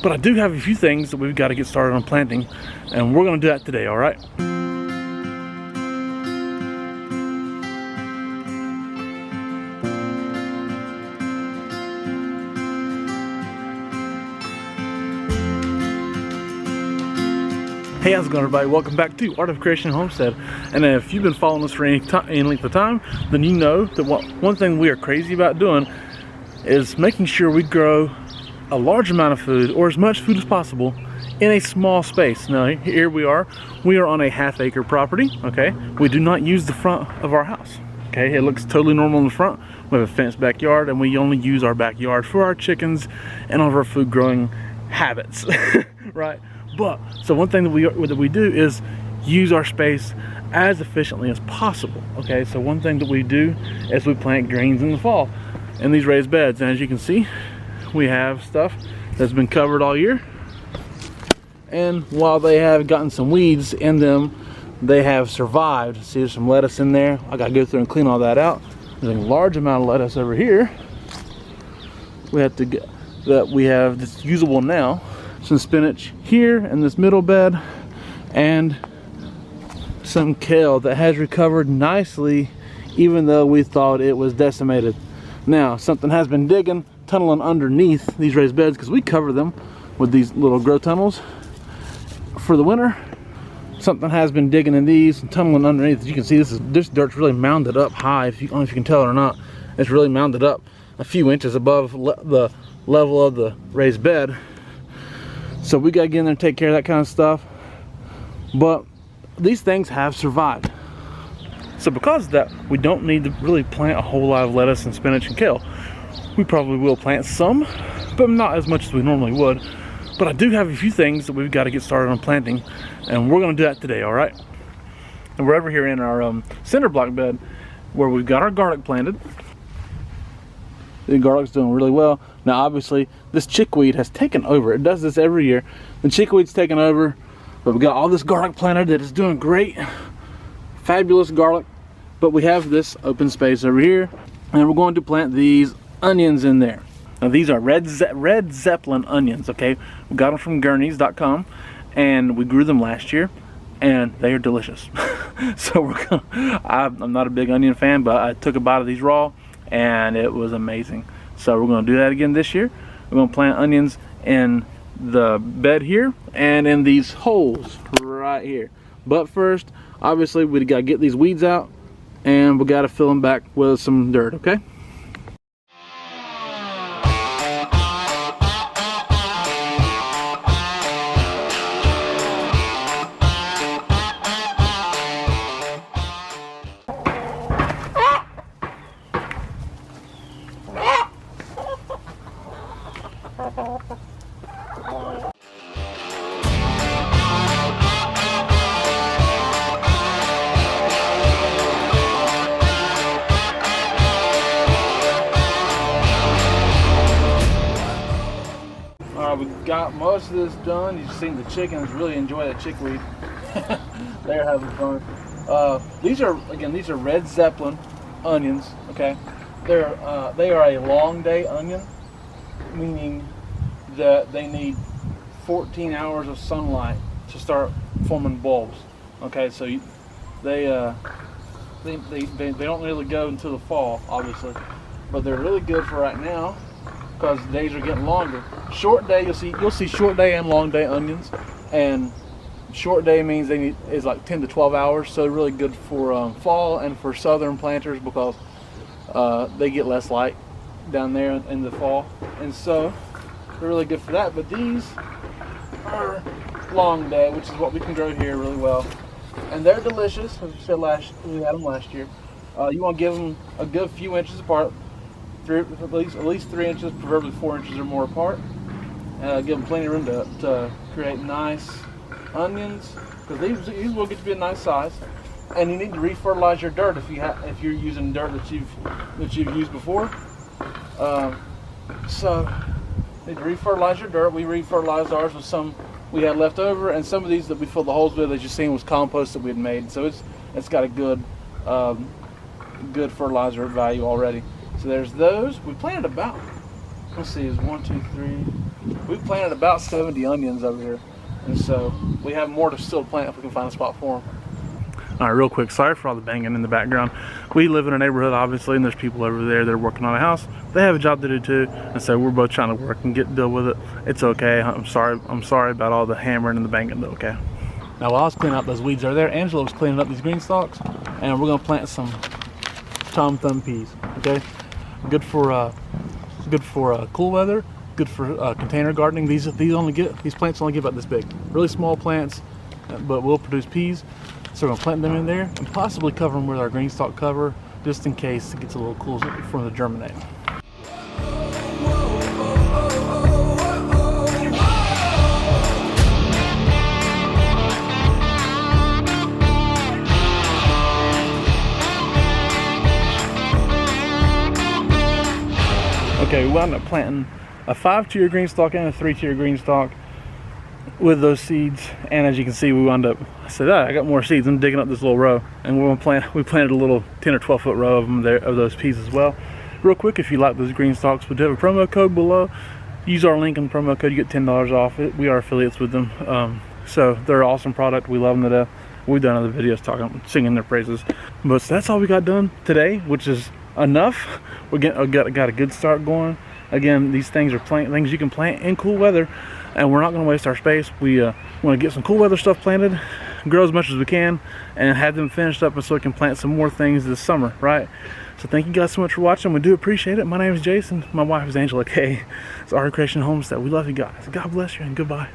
But I do have a few things that we've got to get started on planting, and we're going to do that today, all right? Hey, how's it going, everybody? Welcome back to Art of Creation Homestead. And if you've been following us for any length of time, then you know that one thing we are crazy about doing is making sure we grow a large amount of food, or as much food as possible, in a small space. Now, here we are on a half-acre property, okay? We do not use the front of our house, okay? It looks totally normal in the front. We have a fenced backyard, and we only use our backyard for our chickens and all of our food growing habits, right? But, so one thing that we do is use our space as efficiently as possible, okay? So one thing that we do is we plant greens in the fall in these raised beds. And as you can see, we have stuff that's been covered all year. And while they have gotten some weeds in them, they have survived. See, there's some lettuce in there. I gotta go through and clean all that out. There's a large amount of lettuce over here. We have to get that we have that's usable now. Some spinach here in this middle bed, and some kale that has recovered nicely, even though we thought it was decimated. Now, something has been digging, tunneling underneath these raised beds, because we cover them with these little grow tunnels for the winter. Something has been digging in these and tunneling underneath. As you can see, this dirt's really mounded up high. I don't know if you can tell it or not. It's really mounded up a few inches above the level of the raised bed. So we gotta get in there and take care of that kind of stuff. But these things have survived. So because of that, we don't need to really plant a whole lot of lettuce and spinach and kale. We probably will plant some, but not as much as we normally would. But I do have a few things that we've got to get started on planting, and we're gonna do that today, all right? And we're over here in our cinder block bed where we've got our garlic planted. The garlic's doing really well. Now, obviously, this chickweed has taken over. It does this every year. The chickweed's taken over, but we got all this garlic planted that is doing great. Fabulous garlic. But we have this open space over here, and we're going to plant these onions in there. Now, these are red Zeppelin onions, okay? We got them from Gurneys.com, and we grew them last year, and they are delicious. So I'm not a big onion fan, but I took a bite of these raw, and it was amazing. So we're going to do that again this year. We're going to plant onions in the bed here and in these holes right here. But first, obviously, we got to get these weeds out, and we got to fill them back with some dirt, okay? We got most of this done. You've seen the chickens really enjoy that chickweed. They're having fun. These are red Zeppelin onions. Okay, they are a long day onion, meaning that they need 14 hours of sunlight to start forming bulbs. Okay, so they don't really go until the fall, obviously, but they're really good for right now because the days are getting longer. Short day, you'll see short day and long day onions, and short day means is like 10 to 12 hours, so really good for fall and for southern planters because they get less light down there in the fall, and so they're really good for that. But these are long day, which is what we can grow here really well, and they're delicious. As we said we had them last year. You want to give them a good few inches apart, at least 3 inches, preferably 4 inches or more apart. Give them plenty of room to create nice onions, because these will get to be a nice size. And you need to refertilize your dirt if you're using dirt that you've used before. So you need to refertilize your dirt. We refertilized ours with some we had left over, and some of these that we filled the holes with, as you've seen, was compost that we had made. So it's got a good fertilizer value already. So there's those. We planted about, let's see, is 1, 2, 3, We've planted about 70 onions over here, and so we have more to still plant if we can find a spot for them. All right, real quick, sorry for all the banging in the background. We live in a neighborhood, obviously, and there's people over there that are working on a house. They have a job to do too, and so we're both trying to work and deal with it. It's okay. I'm sorry about all the hammering and the banging, though. Okay. Now, while I was cleaning out those weeds over there, Angela was cleaning up these green stalks, and we're gonna plant some Tom Thumb peas. Okay, good for cool weather. Good for container gardening. These plants only get about this big. Really small plants, but will produce peas. So we're gonna plant them in there and possibly cover them with our green stalk cover, just in case it gets a little cool for them to germinate. Okay, we wound up planting a 5-tier green stalk and a 3-tier green stalk with those seeds, and as you can see, we wound up, I said, I got more seeds. I'm digging up this little row, and we planted a little 10 or 12 foot row of them there, of those peas as well. Real quick, if you like those green stalks, we do have a promo code below. Use our link in the promo code, you get $10 off it. We are affiliates with them, so they're an awesome product. We love them to death. We've done other videos singing their praises, but so that's all we got done today, which is enough. We got a good start going. Again, these things are things you can plant in cool weather, and we're not going to waste our space. We want to get some cool weather stuff planted, grow as much as we can, and have them finished up so we can plant some more things this summer, right? So thank you guys so much for watching. We do appreciate it. My name is Jason. My wife is Angela Kay. It's Art of Creation Homestead. We love you guys. God bless you, and goodbye.